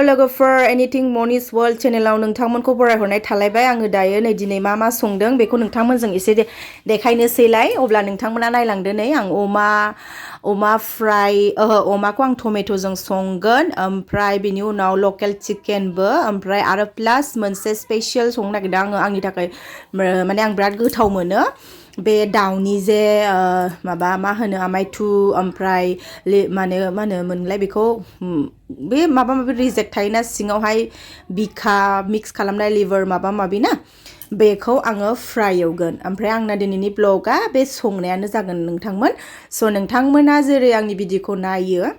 लोगोफोर एनिथिं मनिस वर्ल्ड चेनेलाव नोंथांमोनखौ बरायहरनाय थालायबाय आङो दायो नै दिनै मा संदों बेखौ नोंथांमोनजों एसे देखायनोसैलाय अब्ला नोंथांमोना नायलांदो नै आं अमा फ्राय अमाखौ आं टमेट'जों संगोन ओमफ्राय बिनि उनाव लकेल चिकेनबो ओमफ्राय आरो प्लास मोनसे स्पेशल संनो नागिरदों आङो आंनि थाखाय माने आं बिराद गोथाव मोनो बे दाउनि जे माबा मा होनो आमायथु ओमफ्राय मा होनोमोनलाय बेखौ बे माबा माबि रिजेक्ट थायोना सिङावहाय बिखा मिक्स खालामनाय लिभार माबा माबि ना बेखौ आङो फ्राय एवगोन ओमफ्राय आंना दिनैनि ब्लगा बे संनायानो जागोन नोंथांमोन स' नोंथांमोना जेरै आंनि भिडिअखौ नायो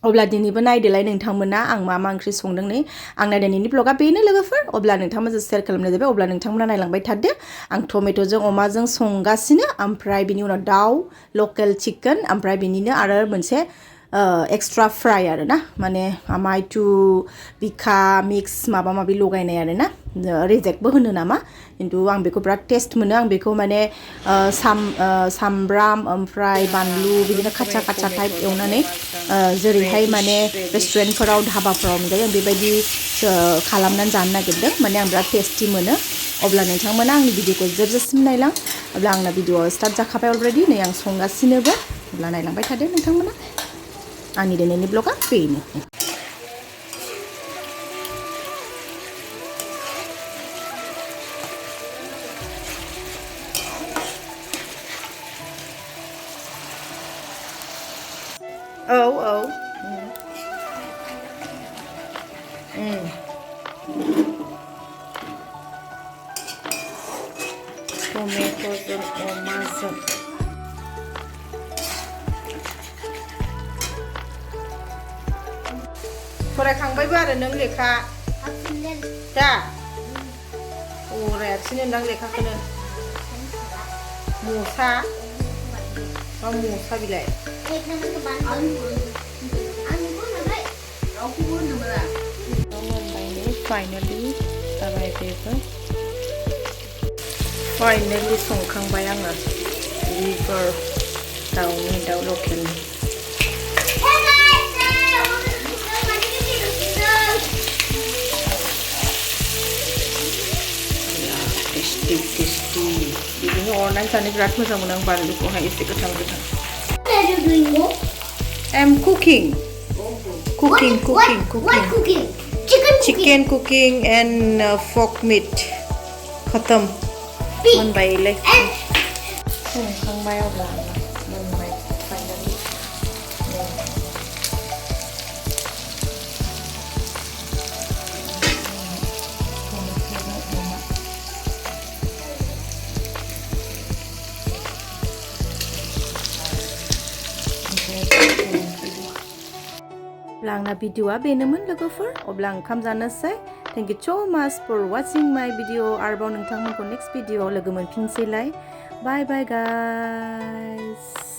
अब्ला दिनैबो नायदोलाय नोंथांमोना आं मा ओंख्रि संदों नै आंना दिनैनि ब्लगा बेनो लोगोफोर अब्ला नोंथांमोनजों शेयार खालामनाय जाबाय अब्ला नोंथांमोना नायलांबाय थादो आं टमेट'जों अमाजों संगासिनो ओमफ्राय बिनि उनाव दाउ लकेल चिकेन ओमफ्राय बिनिनो आरो मोनसे एक्सट्रा फ्राय आरो ना माने आमायथु बिखा मिक्स माबा माबि लगायनाय आरो ना रिजेक्टबो होनो नामा खिन्थु आं बेखौ बिराद टेस्ट मोनो आं बेखौ माने सामब्राम ओमफ्राय बानलु बिदिनो खाथसा खाथसा टाइप एवनानै जेरैहाय माने रेस्टुरेन्टफोराव धाबाफोराव मोनजायो आं बेबायदि खालामनानै जानो नागिरदों माने आं बिराद टेस्टि मोनो अब्ला नोंथांमोना आंनि भिडिअखौ जोबजासिम नायलां अब्ला आंना भिडिअआ स्टार्ट जाखाबाय अलरेडि नै आं संगासिनोबो अब्ला नायलांबाय थादो नोंथांमोना आंनि दिनैनि ब्लगा बेनो औ टमेट'जों अमाजों फरायखांबायबो आरो नों लेखा दा फरायाखिसैनो नों लेखाखौनो मसा मा मसा बिलाय फाइनालि जाबाय बेबो फाइनालि संखांबाय आङो लिभार दाउ लकेलनि टेस्टि बिदिनो अरनानै जानो बिराद मोजां मोनो आं बानलुखौहाय एसे गोथां I'm cooking chicken cooking and pork meat खतम मोनबायलै संखांबाय अब्ला मोनबाय फाइनालि आंना भिडिअआ बेनोमोन लोगोफोर अब्ला ओंखाम जानोसै थेंक इउ सो माच फर वाचिं माय भिडिअ आरोबाव नोंथांमोनखौ नेक्स्ट भिडिअआव लोगो मोनफिनसैलाय बाय बाय गाइस